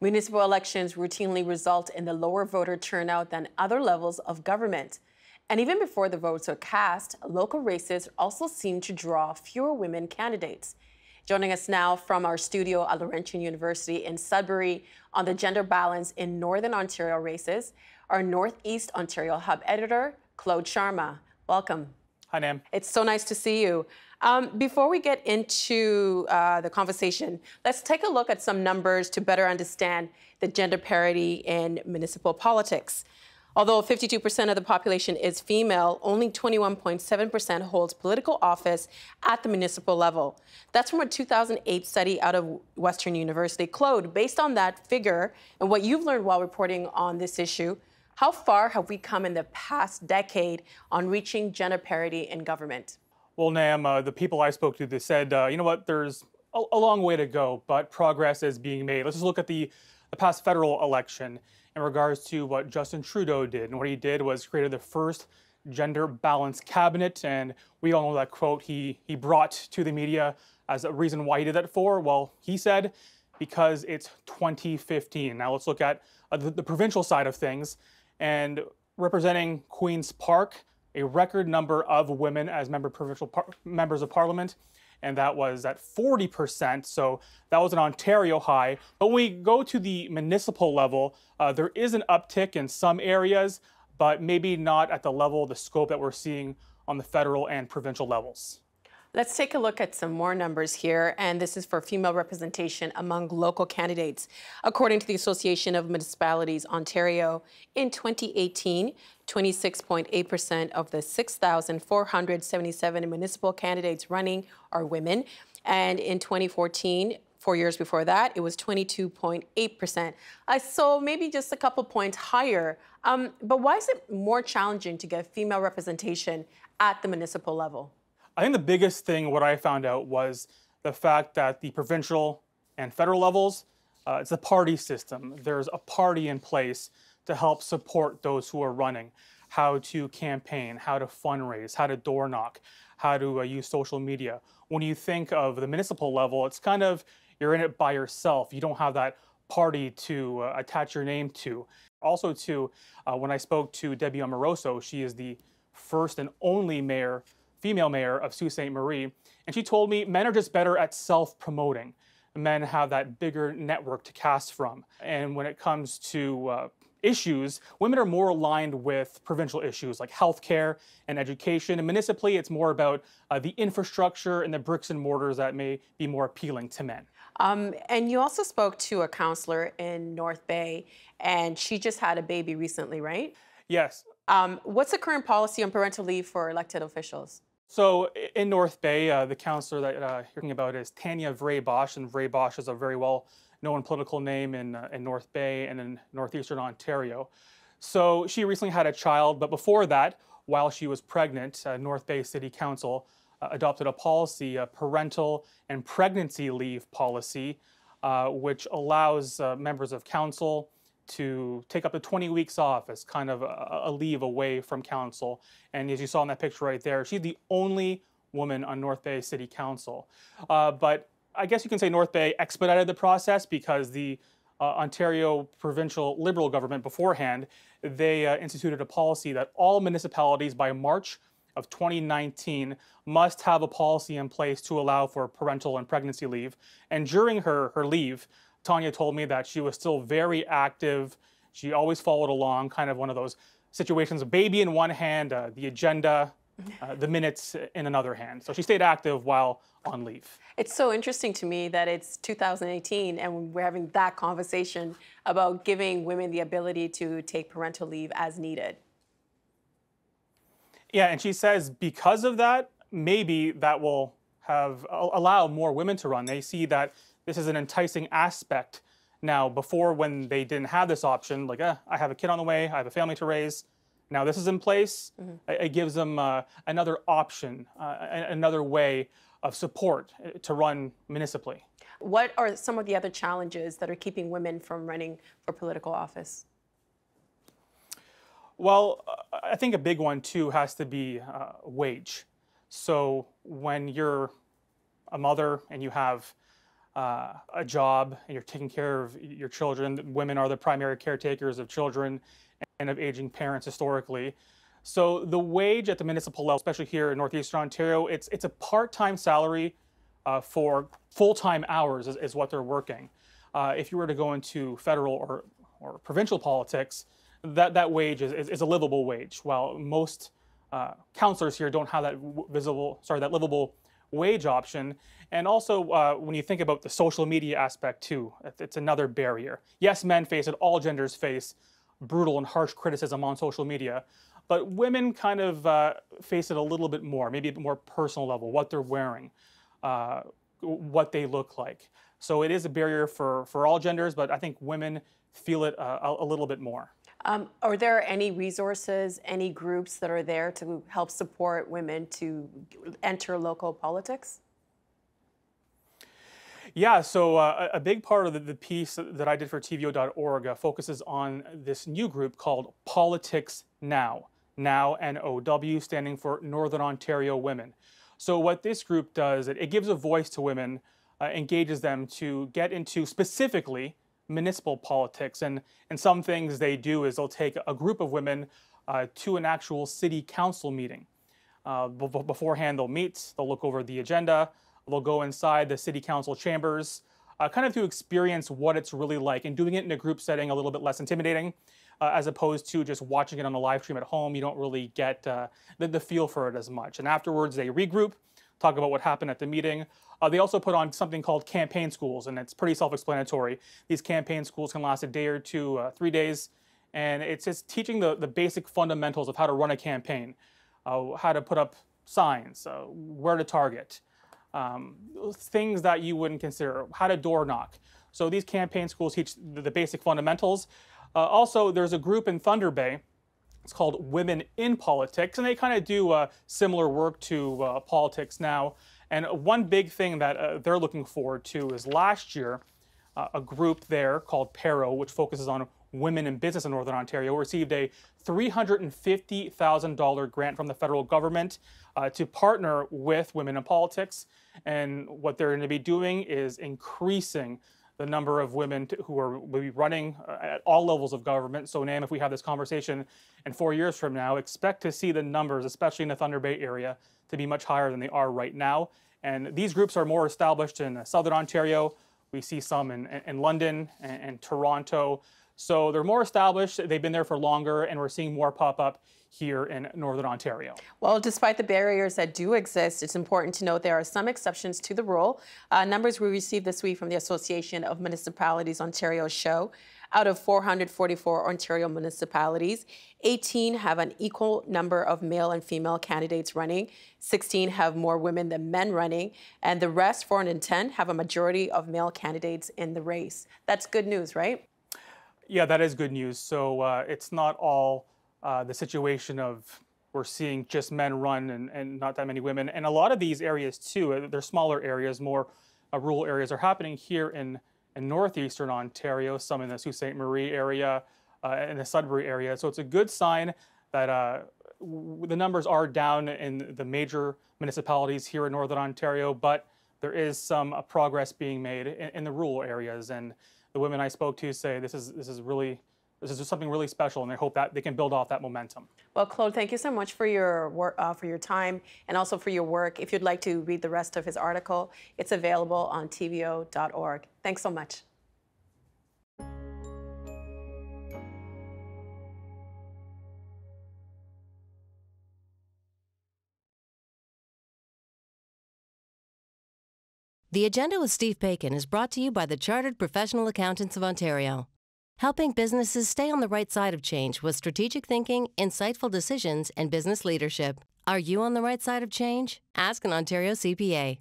Municipal elections routinely result in the lower voter turnout than other levels of government. And even before the votes are cast, local races also seem to draw fewer women candidates. Joining us now from our studio at Laurentian University in Sudbury on the gender balance in Northern Ontario races, our Northeast Ontario Hub editor, Claude Sharma. Welcome. Hi, Nam. It's so nice to see you. Before we get into the conversation, let's take a look at some numbers to better understand the gender parity in municipal politics. Although 52% of the population is female, only 21.7% holds political office at the municipal level. That's from a 2008 study out of Western University. Claude, based on that figure and what you've learned while reporting on this issue, how far have we come in the past decade on reaching gender parity in government? Well, Nam, the people I spoke to, they said, you know what, there's a long way to go, but progress is being made. Let's just look at the past federal election in regards to what Justin Trudeau did. And what he did was created the first gender balanced cabinet. And we all know that quote he brought to the media as a reason why he did that for. Well, he said, because it's 2015. Now let's look at the provincial side of things. And representing Queen's Park, a record number of women as members of parliament, and that was at 40%, so that was an Ontario high. But when we go to the municipal level, there is an uptick in some areas, but maybe not at the level, the scope that we're seeing on the federal and provincial levels. Let's take a look at some more numbers here, and this is for female representation among local candidates. According to the Association of Municipalities Ontario, in 2018, 26.8% of the 6,477 municipal candidates running are women, and in 2014, 4 years before that, it was 22.8%. So maybe just a couple points higher. But why is it more challenging to get female representation at the municipal level? I think the biggest thing, what I found out, was the fact that the provincial and federal levels, it's a party system. There's a party in place to help support those who are running, how to campaign, how to fundraise, how to door knock, how to use social media. When you think of the municipal level, it's kind of, you're in it by yourself. You don't have that party to attach your name to. Also, too, when I spoke to Debbie Amoroso, she is the first and only female mayor of Sault Ste. Marie, and she told me men are just better at self-promoting. Men have that bigger network to cast from. And when it comes to issues, women are more aligned with provincial issues like healthcare and education. And municipally, it's more about the infrastructure and the bricks and mortars that may be more appealing to men. And you also spoke to a counselor in North Bay, and she just had a baby recently, right? Yes. What's the current policy on parental leave for elected officials? So in North Bay, the councillor that you're talking about is Tanya Vraybosch, and Vraybosch is a very well-known political name in North Bay and in northeastern Ontario. So she recently had a child, but before that, while she was pregnant, North Bay City Council adopted a policy, a parental and pregnancy leave policy, which allows members of council to take up to 20 weeks off as kind of a leave away from council. And as you saw in that picture right there, she's the only woman on North Bay City Council. But I guess you can say North Bay expedited the process because the Ontario provincial Liberal government beforehand, they instituted a policy that all municipalities by March of 2019 must have a policy in place to allow for parental and pregnancy leave. And during her leave, Tanya told me that she was still very active. She always followed along, kind of one of those situations, a baby in one hand, the agenda, the minutes in another hand. So she stayed active while on leave. It's so interesting to me that it's 2018 and we're having that conversation about giving women the ability to take parental leave as needed. Yeah, and she says because of that, maybe that will allow more women to run. They see that this is an enticing aspect now. Before, when they didn't have this option, like, I have a kid on the way, I have a family to raise. Now this is in place. It gives them another option, another way of support to run municipally. What are some of the other challenges that are keeping women from running for political office? Well, I think a big one too has to be wage. So when you're a mother and you have a job and you're taking care of your children. Women are the primary caretakers of children and of aging parents historically. So the wage at the municipal level, especially here in Northeastern Ontario, it's a part-time salary for full-time hours is what they're working. If you were to go into federal or provincial politics, that wage is a livable wage. While most councillors here don't have that livable wage option. And also, when you think about the social media aspect too, it's another barrier. Yes, men face it, all genders face brutal and harsh criticism on social media, but women kind of face it a little bit more, maybe at a more personal level, what they're wearing, what they look like. So it is a barrier for all genders, but I think women feel it a little bit more. Are there any resources, any groups that are there to help support women to enter local politics? Yeah, so a big part of the piece that I did for TVO.org focuses on this new group called Politics Now. Now, N-O-W, standing for Northern Ontario Women. So what this group does, it gives a voice to women, engages them to get into specifically municipal politics. And some things they do is they'll take a group of women to an actual city council meeting. Beforehand, they'll meet, they'll look over the agenda, they'll go inside the city council chambers, kind of to experience what it's really like, and doing it in a group setting a little bit less intimidating, as opposed to just watching it on a live stream at home. You don't really get the feel for it as much. And afterwards, they regroup, talk about what happened at the meeting. They also put on something called campaign schools, and it's pretty self-explanatory. These campaign schools can last a day or two, 3 days, and it's just teaching the basic fundamentals of how to run a campaign, how to put up signs, where to target, things that you wouldn't consider, how to door knock. So these campaign schools teach the basic fundamentals. Also, there's a group in Thunder Bay. It's called Women in Politics, and they kind of do similar work to Politics Now. And one big thing that they're looking forward to is last year, a group there called PARO, which focuses on women in business in Northern Ontario, received a $350,000 grant from the federal government to partner with Women in Politics. And what they're going to be doing is increasing the number of women who will be running at all levels of government. So, Nam, if we have this conversation in 4 years from now, expect to see the numbers, especially in the Thunder Bay area, to be much higher than they are right now. And these groups are more established in Southern Ontario. We see some in London and Toronto. So they're more established, they've been there for longer, and we're seeing more pop up here in Northern Ontario. Well, despite the barriers that do exist, it's important to note there are some exceptions to the rule. Numbers we received this week from the Association of Municipalities Ontario show out of 444 Ontario municipalities, 18 have an equal number of male and female candidates running, 16 have more women than men running, and the rest, 410, have a majority of male candidates in the race. That's good news, right? Yeah, that is good news. So it's not all the situation of we're seeing just men run and not that many women. And a lot of these areas too, they're smaller areas, more rural areas, are happening here in Northeastern Ontario, some in the Sault Ste. Marie area, in the Sudbury area. So it's a good sign that the numbers are down in the major municipalities here in Northern Ontario, but there is some progress being made in the rural areas. And the women I spoke to say this is something really special, and they hope that they can build off that momentum. Well, Claude, thank you so much for your work, for your time, and also for your work. If you'd like to read the rest of his article, it's available on tvo.org. Thanks so much. The Agenda with Steve Paikin is brought to you by the Chartered Professional Accountants of Ontario, helping businesses stay on the right side of change with strategic thinking, insightful decisions, and business leadership. Are you on the right side of change? Ask an Ontario CPA.